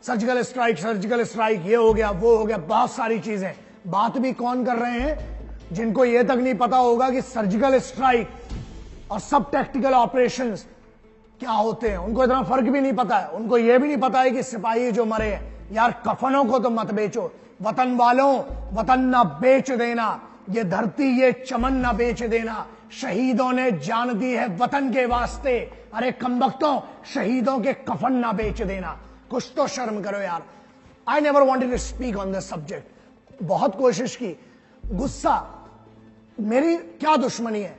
Surgical strike, ये हो गया, वो हो गया, बहुत सारी चीजें। बात भी कौन कर रहे हैं? जिनको ये तक नहीं पता होगा कि सर्जिकल स्ट्राइक और सब टैक्टिकल ऑपरेशंस क्या होते हैं, उनको इतना फर्क भी नहीं पता है। उनको यह भी नहीं पता है कि सिपाही जो मरे हैं, यार कफनों को तो मत बेचो, वतन वालों, वतन ना बेच देना, ये धरती ये चमन ना बेच देना, शहीदों ने जान दी है वतन के वास्ते, अरे कमबख्तों शहीदों के कफन ना बेच देना, कुछ तो शर्म करो यार। I never wanted to speak on this subject, बहुत कोशिश की, गुस्सा, मेरी क्या दुश्मनी है?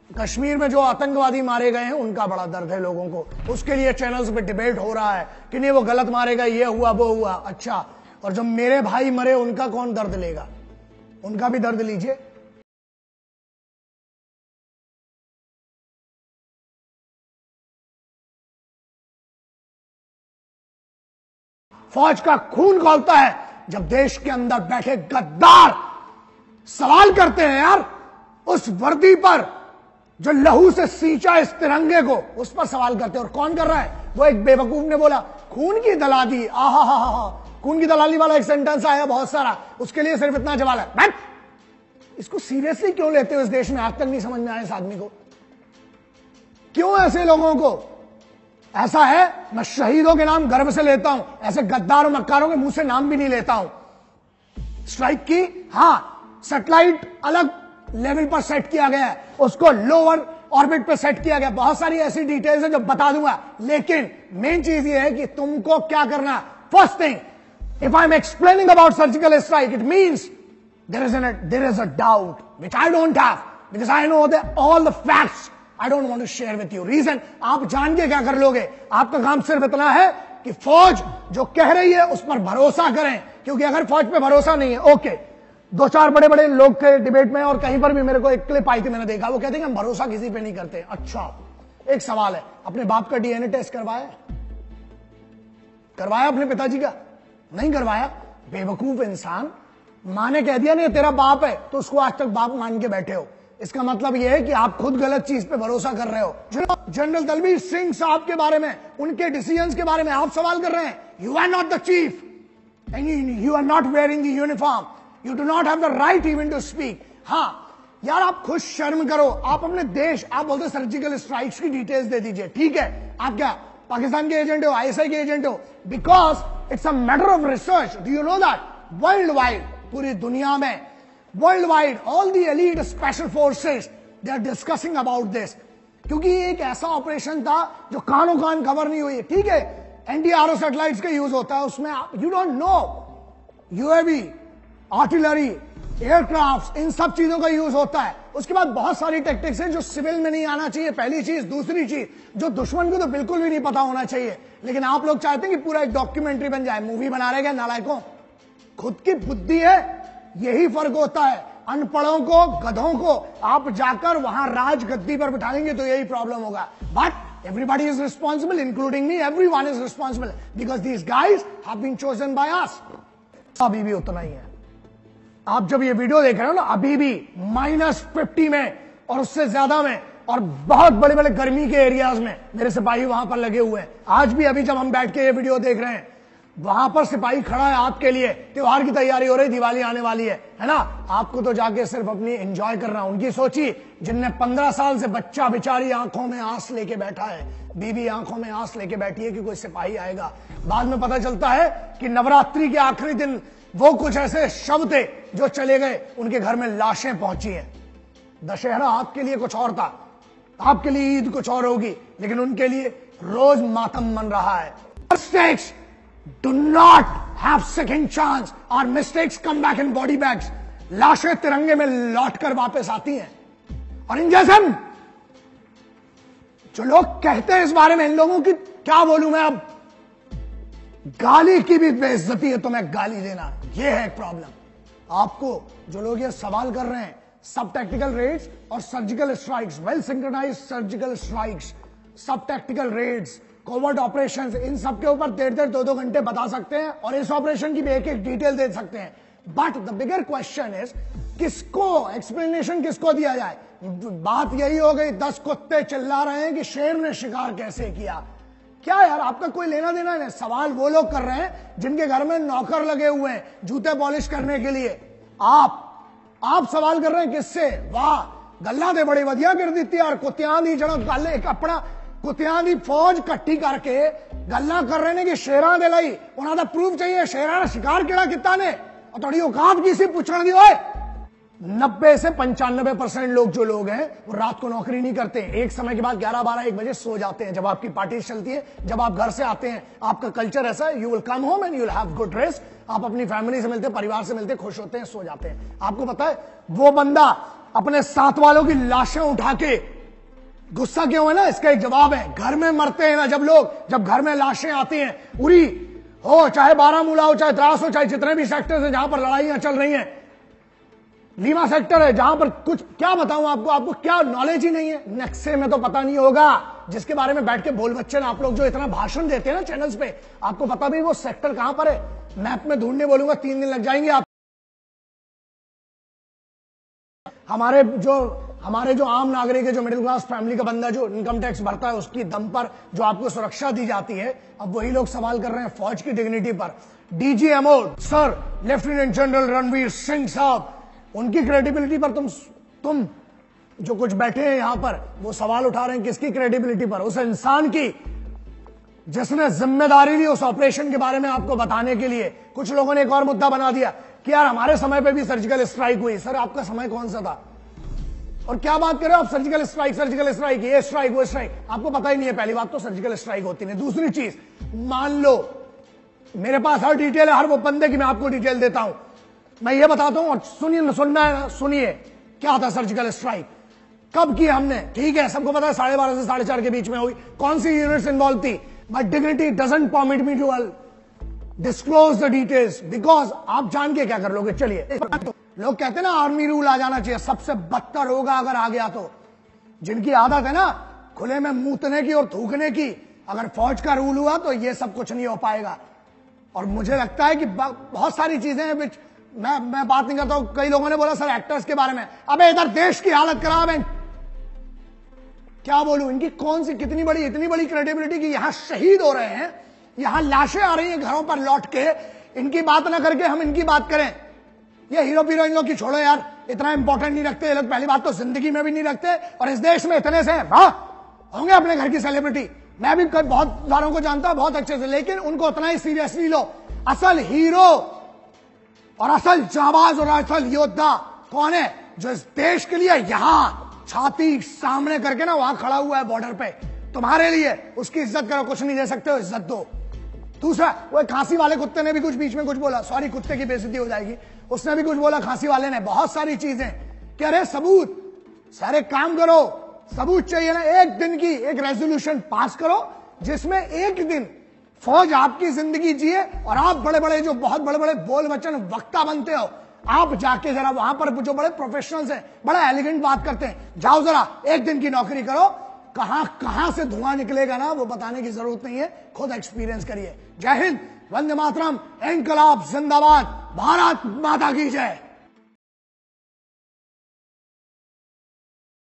कश्मीर में जो आतंकवादी मारे गए हैं उनका बड़ा दर्द है लोगों को, उसके लिए चैनल्स पे डिबेट हो रहा है कि नहीं वो गलत मारे गए, ये हुआ वो हुआ, अच्छा, और जब मेरे भाई मरे उनका कौन दर्द लेगा? उनका भी दर्द लीजिए। फौज का खून खौलता है जब देश के अंदर बैठे गद्दार सवाल करते हैं यार उस वर्दी पर जो लहू से सींचा इस तिरंगे को, उस पर सवाल करते हैं। और कौन कर रहा है? वो एक बेवकूफ ने बोला खून की दलाली, आहा हा हा, खून की दलाली वाला एक सेंटेंस आया बहुत सारा, उसके लिए सिर्फ इतना जवाब है। इसको सीरियसली क्यों लेते हो इस देश में? आज तक नहीं समझ में आया इस आदमी को, क्यों ऐसे लोगों को? ऐसा है, मैं शहीदों के नाम गर्व से लेता हूं, ऐसे गद्दारों मक्कारों के मुंह से नाम भी नहीं लेता हूं। स्ट्राइक की, हां, सैटेलाइट अलग लेवल पर सेट किया गया है, उसको लोअर ऑर्बिट पर सेट किया गया, बहुत सारी ऐसी डिटेल्स है जो बता दूंगा, लेकिन मेन चीज ये है कि तुमको क्या करना है। First thing, if I am explaining about surgical strike, it means there is a doubt which I don't have because I know all the facts. I don't want to share with you. Reason, आप जान के क्या कर लोगे? आपका काम सिर्फ इतना है कि फौज जो कह रही है उस पर भरोसा करें, क्योंकि अगर फौज पे भरोसा नहीं है, ओके, दो चार बड़े बड़े लोग थे डिबेट में और कहीं पर भी मेरे को एक क्लिप आई थी, मैंने देखा, वो कहते हैं कि हम भरोसा किसी पे नहीं करते। अच्छा, एक सवाल है, अपने बाप का डीएनए टेस्ट करवाया? करवाया अपने पिताजी का? नहीं करवाया। बेवकूफ इंसान, मां ने कह दिया नहीं तेरा बाप है तो उसको आज तक बाप मान के बैठे हो। इसका मतलब यह है कि आप खुद गलत चीज पे भरोसा कर रहे हो। जनरल दलबीर सिंह साहब के बारे में, उनके डिसीजंस के बारे में आप सवाल कर रहे हैं। You are not the chief and you are not wearing the uniform, you do not have the right even to speak. हाँ यार, आप खुद शर्म करो, आप अपने देश, आप बोलते सर्जिकल स्ट्राइक्स की डिटेल्स दे दीजिए, ठीक है, आप क्या पाकिस्तान के एजेंट हो, आईएसआई के एजेंट हो? Because it's a matter of research. Do you know that world wide, पूरी दुनिया में, world wide, all the elite special forces they are discussing about this, क्योंकि एक ऐसा ऑपरेशन था जो कानों कान खबर नहीं हुई। ठीक है, एनडीआरओ सैटेलाइट्स का यूज होता है उसमें, you don't know, UAV, artillery, aircraft, इन सब चीजों का यूज होता है। उसके बाद बहुत सारी टेक्टिक्स है जो सिविल में नहीं आना चाहिए, पहली चीज। दूसरी चीज, जो दुश्मन को तो बिल्कुल भी नहीं पता होना चाहिए, लेकिन आप लोग चाहते हैं कि पूरा एक डॉक्यूमेंट्री बन जाए, मूवी बना रहे क्या नालायकों? खुद की बुद्धि है, यही फर्क होता है। अनपढ़ों को, गधों को आप जाकर वहां राज गद्दी पर बिठाएंगे तो यही प्रॉब्लम होगा। But everybody is responsible, including me, everyone is responsible because these guys have been chosen by us. अभी भी उतना ही है। आप जब ये वीडियो देख रहे हो ना, अभी भी -50 में और उससे ज्यादा में, और बहुत बड़े बड़े गर्मी के एरियाज में मेरे सिपाही वहां पर लगे हुए हैं। आज भी अभी जब हम बैठ के ये वीडियो देख रहे हैं, वहां पर सिपाही खड़ा है आपके लिए। त्योहार की तैयारी हो रही, दिवाली आने वाली है ना? आपको तो जाके सिर्फ अपनी एंजॉय करना। उनकी सोची जिनने 15 साल से बच्चा बेचारी आंखों में आंस लेके बैठा है, बीवी आंखों में आंस लेके बैठी है कि कोई सिपाही आएगा। बाद में पता चलता है कि नवरात्रि के आखिरी दिन वो कुछ ऐसे शव थे जो चले गए, उनके घर में लाशें पहुंची हैं। दशहरा आपके लिए कुछ और था, आपके लिए ईद कुछ और होगी, लेकिन उनके लिए रोज मातम मन रहा है। Mistakes do not have second chance. Our mistakes come back in body bags. लाशें तिरंगे में लौट कर वापस आती हैं। और इन जैसे जो लोग कहते हैं इस बारे में, इन लोगों की क्या बोलूं मैं अब? गाली की भी बेइज्जती है तो मैं गाली देना, यह है एक प्रॉब्लम। आपको जो लोग ये सवाल कर रहे हैं, सब टैक्टिकल रेड्स और surgical strikes, well synchronised surgical strikes, सब टैक्टिकल रेड्स, कोवर्ट ऑपरेशंस, इन सब के ऊपर 1.5 2 घंटे बता सकते हैं और इस ऑपरेशन की भी एक एक डिटेल दे सकते हैं। But the bigger question is, किसको एक्सप्लेनेशन किसको दिया जाए? बात यही हो गई, 10 कुत्ते चिल्ला रहे हैं कि शेर ने शिकार कैसे किया। क्या यार, आपका कोई लेना देना नहीं। सवाल वो लोग कर रहे हैं जिनके घर में नौकर लगे हुए हैं जूते पॉलिश करने के लिए। आप सवाल कर रहे हैं किससे? वाह, गल्ला दे बड़ी वधिया कर दी यार। कुत्तियां दी जड़ों गल एक अपना कुत्तियां दी फौज इकट्ठी करके गल्ला कर रहे ने कि शेरां दे लई उन्हां दा प्रूफ चाहिए। शेरां दा शिकार केड़ा किता ने और थोड़ी औकात की सी पूछण दी। ओए 90 से 95% लोग जो लोग हैं वो रात को नौकरी नहीं करते। एक समय के बाद 11, 12, 1 बजे सो जाते हैं। जब आपकी पार्टी चलती है, जब आप घर से आते हैं, आपका कल्चर ऐसा है, you will come home and you will have good rest. आप अपनी फैमिली से मिलते, परिवार से मिलते, खुश होते हैं, सो जाते हैं। आपको पता है वो बंदा अपने साथ वालों की लाशें उठा के गुस्सा क्यों है ना, इसका एक जवाब है। घर में मरते हैं ना जब लोग, जब घर में लाशें आती हैं, उरी हो, चाहे बारामूला हो, चाहे द्रास हो, चाहे जितने भी सेक्टर्स हैं जहां पर लड़ाइयां चल रही हैं, लीमा सेक्टर है जहां पर कुछ, क्या बताऊं आपको क्या नॉलेज ही नहीं है। नक्शे में तो पता नहीं होगा, जिसके बारे में बैठ के बोल बच्चे ना आप लोग जो इतना भाषण देते हैं ना चैनल्स पे, आपको पता भी वो सेक्टर कहां पर है? मैप में ढूंढने बोलूंगा 3 दिन लग जाएंगे। आप हमारे जो आम नागरिक है, जो मिडिल क्लास फैमिली का बंदा जो इनकम टैक्स भरता है, उसकी दम पर जो आपको सुरक्षा दी जाती है, अब वही लोग सवाल कर रहे हैं फौज की डिग्निटी पर। DGMO sir lieutenant general Ranveer Singh साहब, उनकी क्रेडिबिलिटी पर तुम जो कुछ बैठे हैं यहां पर वो सवाल उठा रहे हैं। किसकी क्रेडिबिलिटी पर? उस इंसान की जिसने जिम्मेदारी ली उस ऑपरेशन के बारे में आपको बताने के लिए। कुछ लोगों ने एक और मुद्दा बना दिया कि यार हमारे समय पे भी सर्जिकल स्ट्राइक हुई। सर आपका समय कौन सा था और क्या बात कर रहे हो आप? सर्जिकल स्ट्राइक, ये स्ट्राइक, वो स्ट्राइक, आपको पता ही नहीं है। पहली बात तो सर्जिकल स्ट्राइक होती नहीं। दूसरी चीज, मान लो मेरे पास हर डिटेल है, हर वो बंदे की मैं आपको डिटेल देता हूं। मैं ये बताता हूं और सुनिए क्या था सर्जिकल स्ट्राइक, कब की हमने, ठीक है सबको पता है, 12:30 से 4:30 के बीच में हुई। कौन सी यूनिट्स इन्वॉल्व थी? But dignity doesn't permit me to disclose the details, because आप जान के क्या कर लोगे। चलिए, लोग कहते हैं ना आर्मी रूल आ जाना चाहिए, सबसे बदतर होगा अगर आ गया तो। जिनकी आदत है ना खुले में मूतने की और थूकने की, अगर फौज का रूल हुआ तो ये सब कुछ नहीं हो पाएगा। और मुझे लगता है कि बहुत सारी चीजें हैं विच मैं बात नहीं करता हूं। कई लोगों ने बोला सर एक्टर्स के बारे में, अबे इधर देश की हालत खराब है, क्या बोलूं। इनकी कौन सी इतनी बड़ी क्रेडिबिलिटी कि यहां शहीद हो रहे हैं, यहां लाशें आ रही हैं घरों पर लौट के, इनकी बात ना करके हम इनकी बात करें। ये हीरो हीरोइन लोग की छोड़ो यार, इतना इंपॉर्टेंट नहीं रखते ये लोग, पहली बात तो जिंदगी में भी नहीं रखते। और इस देश में इतने से होंगे अपने घर की सेलिब्रिटी, मैं भी बहुत सारों को जानता हूं बहुत अच्छे से, लेकिन उनको उतना ही सीरियसली लो। असल हीरो और असल जाबाज और असल योद्धा कौन है? जो इस देश के लिए यहां छाती सामने करके ना वहां खड़ा हुआ है बॉर्डर पे तुम्हारे लिए। उसकी इज्जत करो, कुछ नहीं दे सकते हो, इज्जत दो। दूसरा, वो खांसी वाले कुत्ते ने भी कुछ बीच में कुछ बोला, सॉरी कुत्ते की बेइज्जती हो जाएगी, उसने भी कुछ बोला खांसी वाले ने, बहुत सारी चीजें कि अरे सबूत, सारे काम करो, सबूत चाहिए ना। एक दिन की एक रेजोल्यूशन पास करो जिसमें एक दिन फौज आपकी जिंदगी जिए और आप बड़े बड़े जो बहुत बड़े बड़े बोल वचन वक्ता बनते हो, आप जाके जरा वहां पर जो बड़े प्रोफेशनल्स हैं, बड़ा एलिगेंट बात करते हैं, जाओ जरा एक दिन की नौकरी करो। कहां से धुआं निकलेगा ना वो बताने की जरूरत नहीं है, खुद एक्सपीरियंस करिए। जय हिंद, वंदे मातरम, इंकलाब जिंदाबाद, भारत माता की जय।